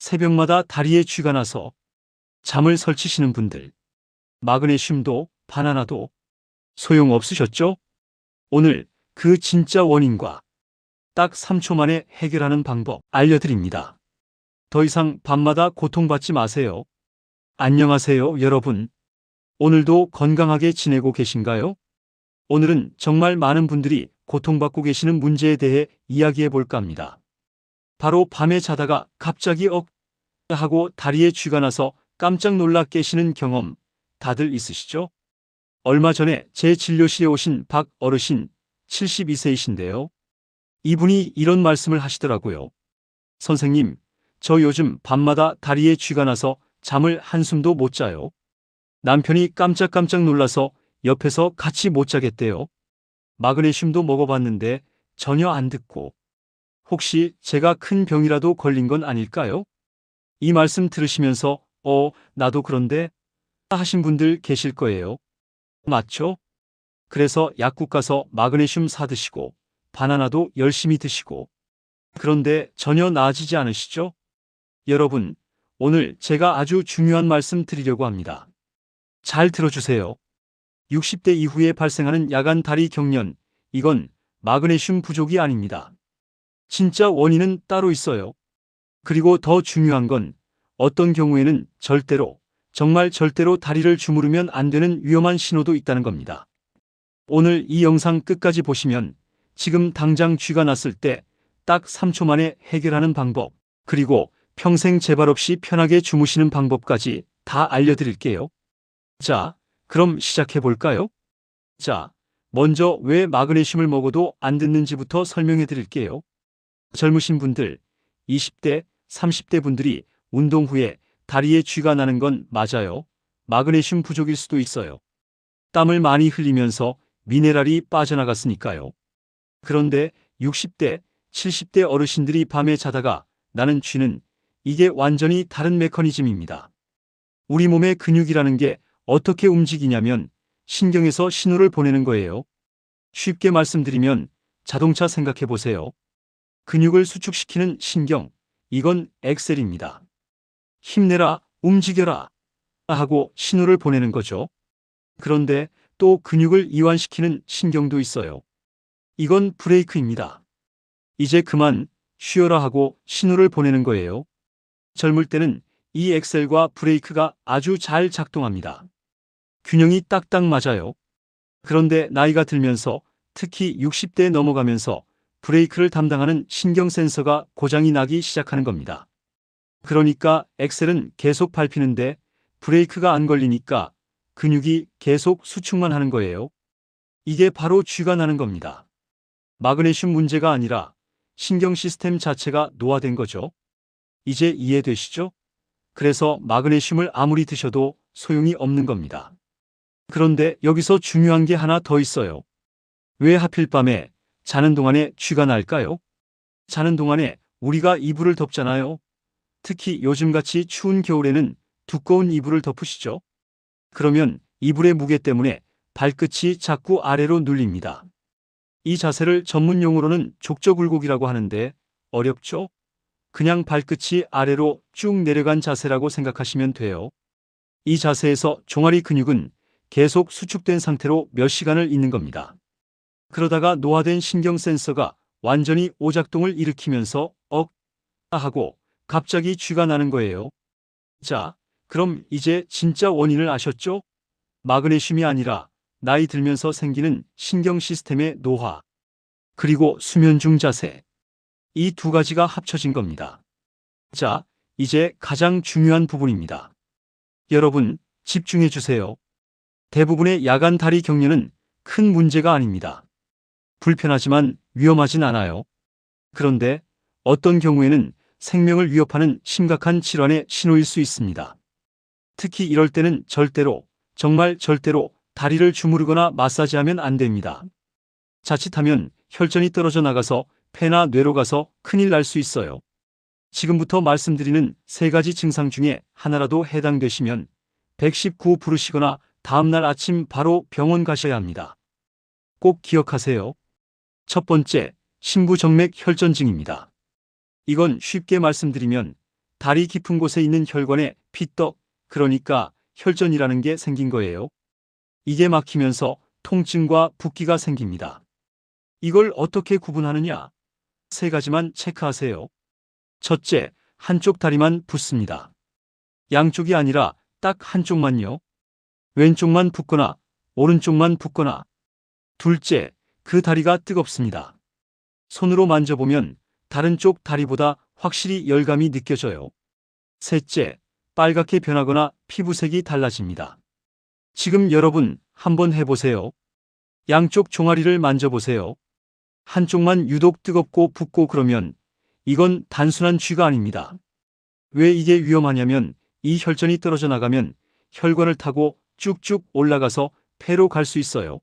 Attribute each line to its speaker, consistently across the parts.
Speaker 1: 새벽마다 다리에 쥐가 나서 잠을 설치시는 분들, 마그네슘도 바나나도 소용없으셨죠? 오늘 그 진짜 원인과 딱 3초 만에 해결하는 방법 알려드립니다. 더 이상 밤마다 고통받지 마세요. 안녕하세요, 여러분. 오늘도 건강하게 지내고 계신가요? 오늘은 정말 많은 분들이 고통받고 계시는 문제에 대해 이야기해 볼까 합니다. 바로 밤에 자다가 갑자기 하고 다리에 쥐가 나서 깜짝 놀라 깨시는 경험 다들 있으시죠? 얼마 전에 제 진료실에 오신 박 어르신 72세이신데요. 이분이 이런 말씀을 하시더라고요. 선생님, 저 요즘 밤마다 다리에 쥐가 나서 잠을 한숨도 못 자요. 남편이 깜짝깜짝 놀라서 옆에서 같이 못 자겠대요. 마그네슘도 먹어봤는데 전혀 안 듣고. 혹시 제가 큰 병이라도 걸린 건 아닐까요? 이 말씀 들으시면서 나도 그런데 하신 분들 계실 거예요. 맞죠? 그래서 약국 가서 마그네슘 사드시고 바나나도 열심히 드시고 그런데 전혀 나아지지 않으시죠? 여러분, 오늘 제가 아주 중요한 말씀 드리려고 합니다. 잘 들어주세요. 60대 이후에 발생하는 야간 다리 경련, 이건 마그네슘 부족이 아닙니다. 진짜 원인은 따로 있어요. 그리고 더 중요한 건 어떤 경우에는 절대로, 정말 절대로 다리를 주무르면 안 되는 위험한 신호도 있다는 겁니다. 오늘 이 영상 끝까지 보시면 지금 당장 쥐가 났을 때 딱 3초 만에 해결하는 방법, 그리고 평생 재발 없이 편하게 주무시는 방법까지 다 알려드릴게요. 자, 그럼 시작해 볼까요? 자, 먼저 왜 마그네슘을 먹어도 안 듣는지부터 설명해 드릴게요. 젊으신 분들, 20대, 30대 분들이 운동 후에 다리에 쥐가 나는 건 맞아요. 마그네슘 부족일 수도 있어요. 땀을 많이 흘리면서 미네랄이 빠져나갔으니까요. 그런데 60대, 70대 어르신들이 밤에 자다가 나는 쥐는 이게 완전히 다른 메커니즘입니다. 우리 몸의 근육이라는 게 어떻게 움직이냐면 신경에서 신호를 보내는 거예요. 쉽게 말씀드리면 자동차 생각해 보세요. 근육을 수축시키는 신경, 이건 엑셀입니다. 힘내라, 움직여라 하고 신호를 보내는 거죠. 그런데 또 근육을 이완시키는 신경도 있어요. 이건 브레이크입니다. 이제 그만 쉬어라 하고 신호를 보내는 거예요. 젊을 때는 이 엑셀과 브레이크가 아주 잘 작동합니다. 균형이 딱딱 맞아요. 그런데 나이가 들면서 특히 60대에 넘어가면서 브레이크를 담당하는 신경 센서가 고장이 나기 시작하는 겁니다. 그러니까 엑셀은 계속 밟히는데 브레이크가 안 걸리니까 근육이 계속 수축만 하는 거예요. 이게 바로 쥐가 나는 겁니다. 마그네슘 문제가 아니라 신경 시스템 자체가 노화된 거죠. 이제 이해되시죠? 그래서 마그네슘을 아무리 드셔도 소용이 없는 겁니다. 그런데 여기서 중요한 게 하나 더 있어요. 왜 하필 밤에 자는 동안에 쥐가 날까요? 자는 동안에 우리가 이불을 덮잖아요. 특히 요즘같이 추운 겨울에는 두꺼운 이불을 덮으시죠. 그러면 이불의 무게 때문에 발끝이 자꾸 아래로 눌립니다. 이 자세를 전문 용어로는 족저굴곡이라고 하는데 어렵죠? 그냥 발끝이 아래로 쭉 내려간 자세라고 생각하시면 돼요. 이 자세에서 종아리 근육은 계속 수축된 상태로 몇 시간을 있는 겁니다. 그러다가 노화된 신경 센서가 완전히 오작동을 일으키면서 하고 갑자기 쥐가 나는 거예요. 자, 그럼 이제 진짜 원인을 아셨죠? 마그네슘이 아니라 나이 들면서 생기는 신경 시스템의 노화, 그리고 수면 중 자세. 이 두 가지가 합쳐진 겁니다. 자, 이제 가장 중요한 부분입니다. 여러분, 집중해 주세요. 대부분의 야간 다리 경련은 큰 문제가 아닙니다. 불편하지만 위험하진 않아요. 그런데 어떤 경우에는 생명을 위협하는 심각한 질환의 신호일 수 있습니다. 특히 이럴 때는 절대로, 정말 절대로 다리를 주무르거나 마사지하면 안 됩니다. 자칫하면 혈전이 떨어져 나가서 폐나 뇌로 가서 큰일 날 수 있어요. 지금부터 말씀드리는 세 가지 증상 중에 하나라도 해당되시면 119 부르시거나 다음날 아침 바로 병원 가셔야 합니다. 꼭 기억하세요. 첫 번째, 심부정맥 혈전증입니다. 이건 쉽게 말씀드리면 다리 깊은 곳에 있는 혈관에 피떡, 그러니까 혈전이라는 게 생긴 거예요. 이게 막히면서 통증과 붓기가 생깁니다. 이걸 어떻게 구분하느냐? 세 가지만 체크하세요. 첫째, 한쪽 다리만 붓습니다. 양쪽이 아니라 딱 한쪽만요. 왼쪽만 붓거나 오른쪽만 붓거나. 둘째, 그 다리가 뜨겁습니다. 손으로 만져보면 다른 쪽 다리보다 확실히 열감이 느껴져요. 셋째, 빨갛게 변하거나 피부색이 달라집니다. 지금 여러분 한번 해보세요. 양쪽 종아리를 만져보세요. 한쪽만 유독 뜨겁고 붓고 그러면 이건 단순한 쥐가 아닙니다. 왜 이게 위험하냐면 이 혈전이 떨어져 나가면 혈관을 타고 쭉쭉 올라가서 폐로 갈 수 있어요.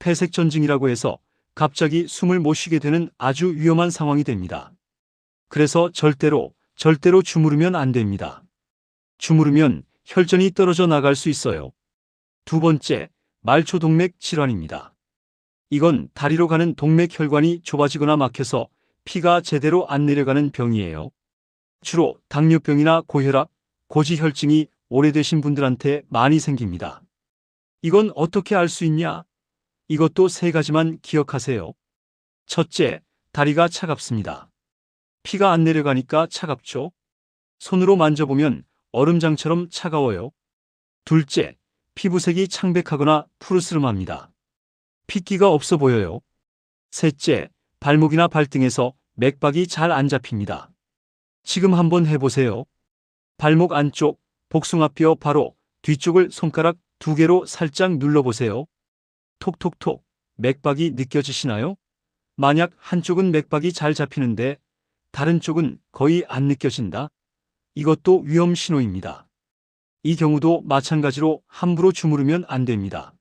Speaker 1: 폐색전증이라고 해서 갑자기 숨을 못 쉬게 되는 아주 위험한 상황이 됩니다. 그래서 절대로 주무르면 안 됩니다. 주무르면 혈전이 떨어져 나갈 수 있어요. 두 번째, 말초동맥 질환입니다. 이건 다리로 가는 동맥혈관이 좁아지거나 막혀서 피가 제대로 안 내려가는 병이에요. 주로 당뇨병이나 고혈압, 고지혈증이 오래되신 분들한테 많이 생깁니다. 이건 어떻게 알 수 있냐? 이것도 세 가지만 기억하세요. 첫째, 다리가 차갑습니다. 피가 안 내려가니까 차갑죠? 손으로 만져보면 얼음장처럼 차가워요. 둘째, 피부색이 창백하거나 푸르스름합니다. 핏기가 없어 보여요. 셋째, 발목이나 발등에서 맥박이 잘 안 잡힙니다. 지금 한번 해보세요. 발목 안쪽, 복숭아뼈 바로 뒤쪽을 손가락 2개로 살짝 눌러보세요. 톡톡톡, 맥박이 느껴지시나요? 만약 한쪽은 맥박이 잘 잡히는데 다른 쪽은 거의 안 느껴진다? 이것도 위험 신호입니다. 이 경우도 마찬가지로 함부로 주무르면 안 됩니다.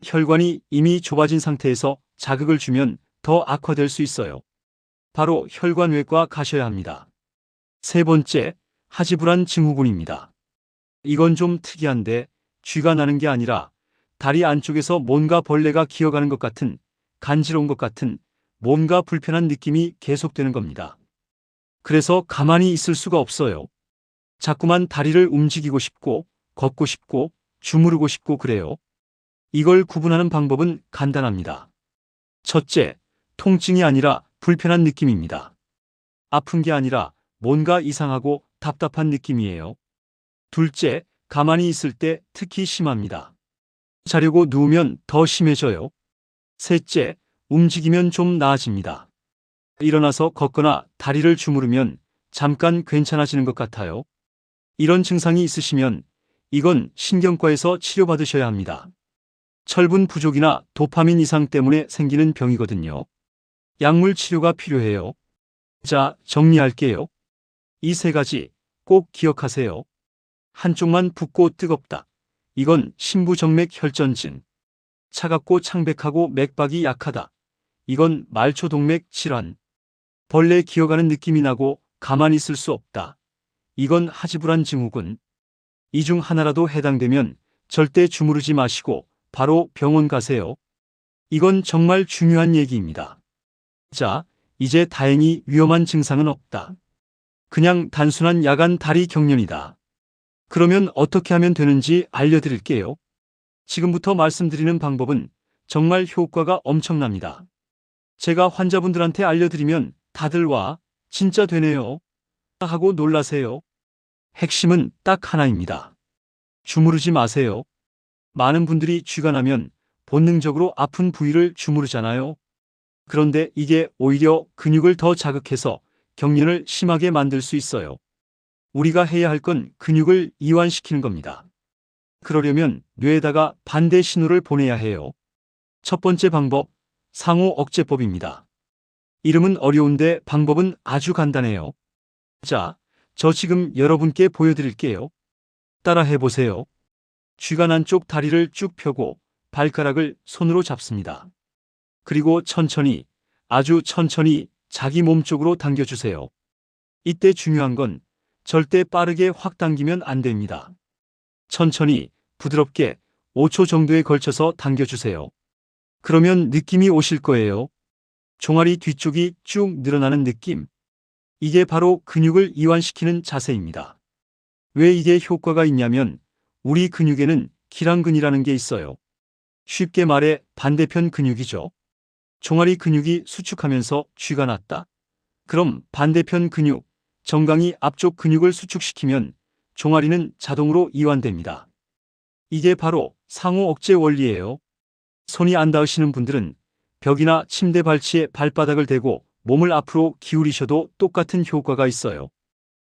Speaker 1: 혈관이 이미 좁아진 상태에서 자극을 주면 더 악화될 수 있어요. 바로 혈관외과 가셔야 합니다. 세 번째, 하지불안 증후군입니다. 이건 좀 특이한데 쥐가 나는 게 아니라 다리 안쪽에서 뭔가 벌레가 기어가는 것 같은, 간지러운 것 같은, 뭔가 불편한 느낌이 계속되는 겁니다. 그래서 가만히 있을 수가 없어요. 자꾸만 다리를 움직이고 싶고, 걷고 싶고, 주무르고 싶고 그래요. 이걸 구분하는 방법은 간단합니다. 첫째, 통증이 아니라 불편한 느낌입니다. 아픈 게 아니라 뭔가 이상하고 답답한 느낌이에요. 둘째, 가만히 있을 때 특히 심합니다. 자려고 누우면 더 심해져요. 셋째, 움직이면 좀 나아집니다. 일어나서 걷거나 다리를 주무르면 잠깐 괜찮아지는 것 같아요. 이런 증상이 있으시면 이건 신경과에서 치료받으셔야 합니다. 철분 부족이나 도파민 이상 때문에 생기는 병이거든요. 약물 치료가 필요해요. 자, 정리할게요. 이 세 가지 꼭 기억하세요. 한쪽만 붓고 뜨겁다. 이건 심부정맥 혈전증. 차갑고 창백하고 맥박이 약하다. 이건 말초동맥 질환. 벌레 기어가는 느낌이 나고 가만히 있을 수 없다. 이건 하지불안 증후군. 이 중 하나라도 해당되면 절대 주무르지 마시고 바로 병원 가세요. 이건 정말 중요한 얘기입니다. 자, 이제 다행히 위험한 증상은 없다. 그냥 단순한 야간 다리 경련이다. 그러면 어떻게 하면 되는지 알려드릴게요. 지금부터 말씀드리는 방법은 정말 효과가 엄청납니다. 제가 환자분들한테 알려드리면 다들 와, 진짜 되네요 하고 놀라세요. 핵심은 딱 하나입니다. 주무르지 마세요. 많은 분들이 쥐가 나면 본능적으로 아픈 부위를 주무르잖아요. 그런데 이게 오히려 근육을 더 자극해서 경련을 심하게 만들 수 있어요. 우리가 해야 할 건 근육을 이완시키는 겁니다. 그러려면 뇌에다가 반대 신호를 보내야 해요. 첫 번째 방법, 상호 억제법입니다. 이름은 어려운데 방법은 아주 간단해요. 자, 저 지금 여러분께 보여드릴게요. 따라 해보세요. 쥐가 난 쪽 다리를 쭉 펴고 발가락을 손으로 잡습니다. 그리고 천천히, 아주 천천히 자기 몸 쪽으로 당겨주세요. 이때 중요한 건 절대 빠르게 확 당기면 안 됩니다. 천천히, 부드럽게 5초 정도에 걸쳐서 당겨주세요. 그러면 느낌이 오실 거예요. 종아리 뒤쪽이 쭉 늘어나는 느낌. 이게 바로 근육을 이완시키는 자세입니다. 왜 이게 효과가 있냐면 우리 근육에는 기랑근이라는 게 있어요. 쉽게 말해 반대편 근육이죠. 종아리 근육이 수축하면서 쥐가 났다. 그럼 반대편 근육, 정강이 앞쪽 근육을 수축시키면 종아리는 자동으로 이완됩니다. 이게 바로 상호 억제 원리예요. 손이 안 닿으시는 분들은 벽이나 침대 발치에 발바닥을 대고 몸을 앞으로 기울이셔도 똑같은 효과가 있어요.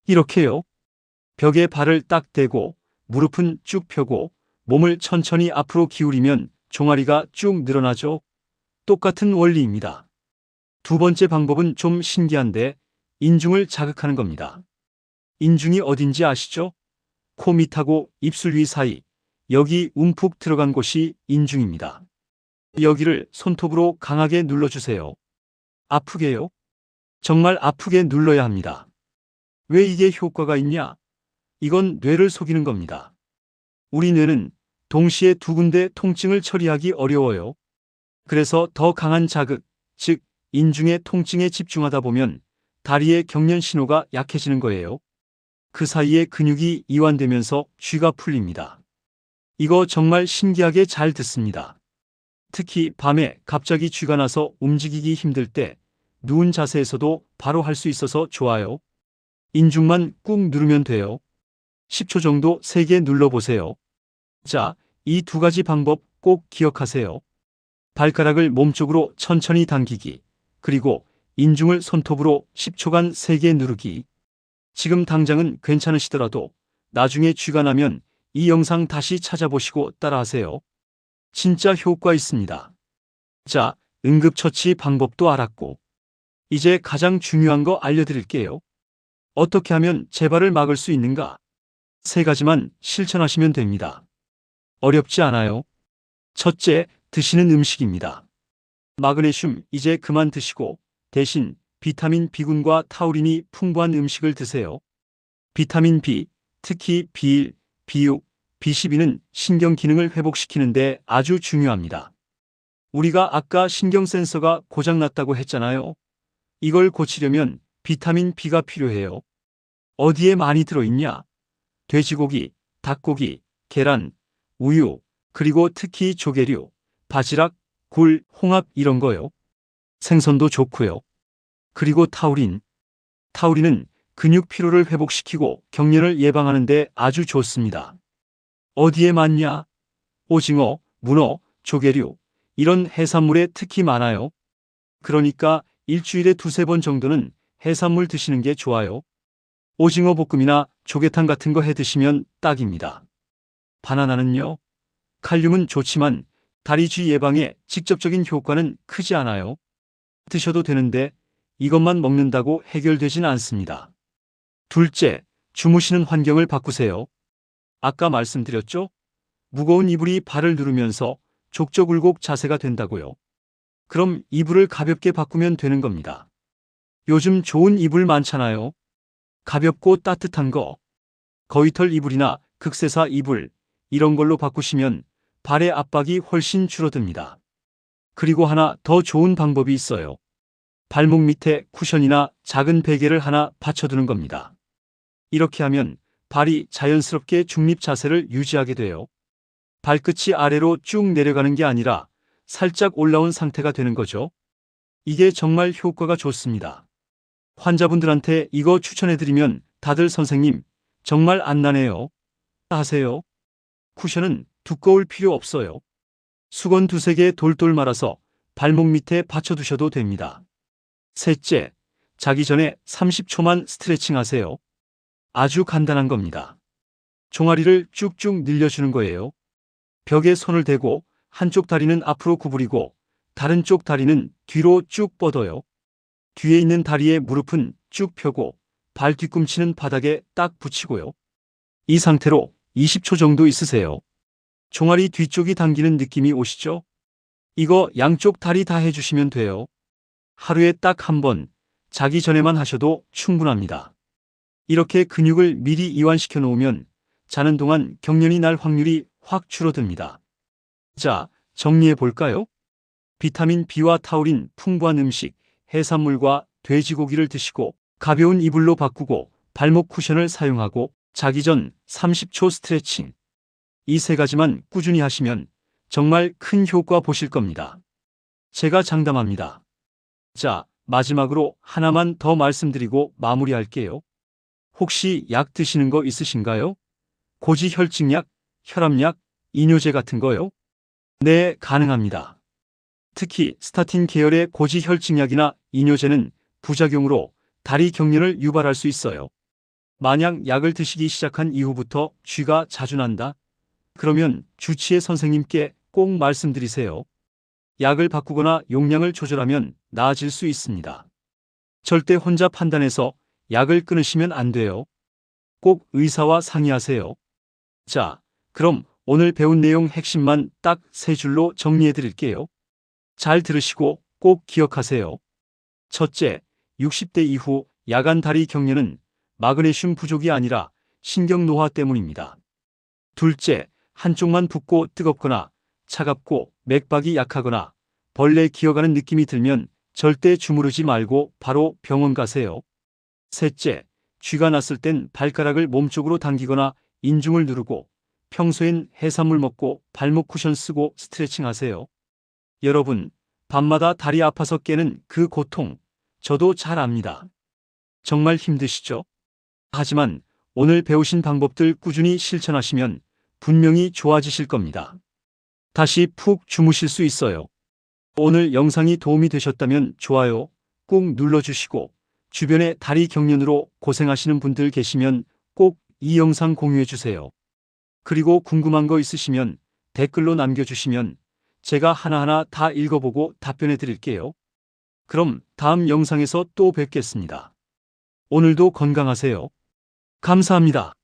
Speaker 1: 이렇게요. 벽에 발을 딱 대고 무릎은 쭉 펴고 몸을 천천히 앞으로 기울이면 종아리가 쭉 늘어나죠. 똑같은 원리입니다. 두 번째 방법은 좀 신기한데 인중을 자극하는 겁니다. 인중이 어딘지 아시죠? 코 밑하고 입술 위 사이, 여기 움푹 들어간 곳이 인중입니다. 여기를 손톱으로 강하게 눌러주세요. 아프게요? 정말 아프게 눌러야 합니다. 왜 이게 효과가 있냐? 이건 뇌를 속이는 겁니다. 우리 뇌는 동시에 두 군데 통증을 처리하기 어려워요. 그래서 더 강한 자극, 즉 인중의 통증에 집중하다 보면 다리의 경련 신호가 약해지는 거예요. 그 사이에 근육이 이완되면서 쥐가 풀립니다. 이거 정말 신기하게 잘 듣습니다. 특히 밤에 갑자기 쥐가 나서 움직이기 힘들 때 누운 자세에서도 바로 할 수 있어서 좋아요. 인중만 꾹 누르면 돼요. 10초 정도 세게 눌러보세요. 자, 이 두 가지 방법 꼭 기억하세요. 발가락을 몸쪽으로 천천히 당기기, 그리고 인중을 손톱으로 10초간 세게 누르기. 지금 당장은 괜찮으시더라도 나중에 쥐가 나면 이 영상 다시 찾아보시고 따라하세요. 진짜 효과 있습니다. 자, 응급처치 방법도 알았고, 이제 가장 중요한 거 알려드릴게요. 어떻게 하면 재발을 막을 수 있는가? 세 가지만 실천하시면 됩니다. 어렵지 않아요. 첫째, 드시는 음식입니다. 마그네슘 이제 그만 드시고 대신 비타민 B군과 타우린이 풍부한 음식을 드세요. 비타민 B, 특히 B1, B6, B12는 신경 기능을 회복시키는데 아주 중요합니다. 우리가 아까 신경 센서가 고장났다고 했잖아요. 이걸 고치려면 비타민 B가 필요해요. 어디에 많이 들어있냐? 돼지고기, 닭고기, 계란, 우유, 그리고 특히 조개류, 바지락, 굴, 홍합 이런 거요. 생선도 좋고요. 그리고 타우린. 타우린은 근육 피로를 회복시키고 경련을 예방하는 데 아주 좋습니다. 어디에 많냐? 오징어, 문어, 조개류, 이런 해산물에 특히 많아요. 그러니까 일주일에 두세 번 정도는 해산물 드시는 게 좋아요. 오징어 볶음이나 조개탕 같은 거 해 드시면 딱입니다. 바나나는요? 칼륨은 좋지만 다리쥐 예방에 직접적인 효과는 크지 않아요. 드셔도 되는데 이것만 먹는다고 해결되진 않습니다. 둘째, 주무시는 환경을 바꾸세요. 아까 말씀드렸죠? 무거운 이불이 발을 누르면서 족저굴곡 자세가 된다고요. 그럼 이불을 가볍게 바꾸면 되는 겁니다. 요즘 좋은 이불 많잖아요. 가볍고 따뜻한 거. 거위털 이불이나 극세사 이불, 이런 걸로 바꾸시면 발의 압박이 훨씬 줄어듭니다. 그리고 하나 더 좋은 방법이 있어요. 발목 밑에 쿠션이나 작은 베개를 하나 받쳐두는 겁니다. 이렇게 하면 발이 자연스럽게 중립 자세를 유지하게 돼요. 발끝이 아래로 쭉 내려가는 게 아니라 살짝 올라온 상태가 되는 거죠. 이게 정말 효과가 좋습니다. 환자분들한테 이거 추천해드리면 다들 선생님, 정말 안 나네요 하세요. 쿠션은 두꺼울 필요 없어요. 수건 두세 개 돌돌 말아서 발목 밑에 받쳐두셔도 됩니다. 셋째, 자기 전에 30초만 스트레칭 하세요. 아주 간단한 겁니다. 종아리를 쭉쭉 늘려주는 거예요. 벽에 손을 대고 한쪽 다리는 앞으로 구부리고 다른 쪽 다리는 뒤로 쭉 뻗어요. 뒤에 있는 다리의 무릎은 쭉 펴고 발 뒤꿈치는 바닥에 딱 붙이고요. 이 상태로 20초 정도 있으세요. 종아리 뒤쪽이 당기는 느낌이 오시죠? 이거 양쪽 다리 다 해주시면 돼요. 하루에 딱 한 번, 자기 전에만 하셔도 충분합니다. 이렇게 근육을 미리 이완시켜 놓으면 자는 동안 경련이 날 확률이 확 줄어듭니다. 자, 정리해 볼까요? 비타민 B와 타우린 풍부한 음식, 해산물과 돼지고기를 드시고 가벼운 이불로 바꾸고 발목 쿠션을 사용하고 자기 전 30초 스트레칭. 이 세 가지만 꾸준히 하시면 정말 큰 효과 보실 겁니다. 제가 장담합니다. 자, 마지막으로 하나만 더 말씀드리고 마무리할게요. 혹시 약 드시는 거 있으신가요? 고지혈증약, 혈압약, 이뇨제 같은 거요? 네, 가능합니다. 특히 스타틴 계열의 고지혈증약이나 이뇨제는 부작용으로 다리 경련을 유발할 수 있어요. 만약 약을 드시기 시작한 이후부터 쥐가 자주 난다? 그러면 주치의 선생님께 꼭 말씀드리세요. 약을 바꾸거나 용량을 조절하면 나아질 수 있습니다. 절대 혼자 판단해서 약을 끊으시면 안 돼요. 꼭 의사와 상의하세요. 자, 그럼 오늘 배운 내용 핵심만 딱 세 줄로 정리해 드릴게요. 잘 들으시고 꼭 기억하세요. 첫째, 60대 이후 야간 다리 경련은 마그네슘 부족이 아니라 신경 노화 때문입니다. 둘째, 한쪽만 붓고 뜨겁거나 차갑고 맥박이 약하거나 벌레 기어가는 느낌이 들면 절대 주무르지 말고 바로 병원 가세요. 셋째, 쥐가 났을 땐 발가락을 몸쪽으로 당기거나 인중을 누르고 평소엔 해산물 먹고 발목 쿠션 쓰고 스트레칭 하세요. 여러분, 밤마다 다리 아파서 깨는 그 고통, 저도 잘 압니다. 정말 힘드시죠? 하지만 오늘 배우신 방법들 꾸준히 실천하시면 분명히 좋아지실 겁니다. 다시 푹 주무실 수 있어요. 오늘 영상이 도움이 되셨다면 좋아요 꾹 눌러주시고 주변에 다리 경련으로 고생하시는 분들 계시면 꼭 이 영상 공유해 주세요. 그리고 궁금한 거 있으시면 댓글로 남겨주시면 제가 하나하나 다 읽어보고 답변해 드릴게요. 그럼 다음 영상에서 또 뵙겠습니다. 오늘도 건강하세요. 감사합니다.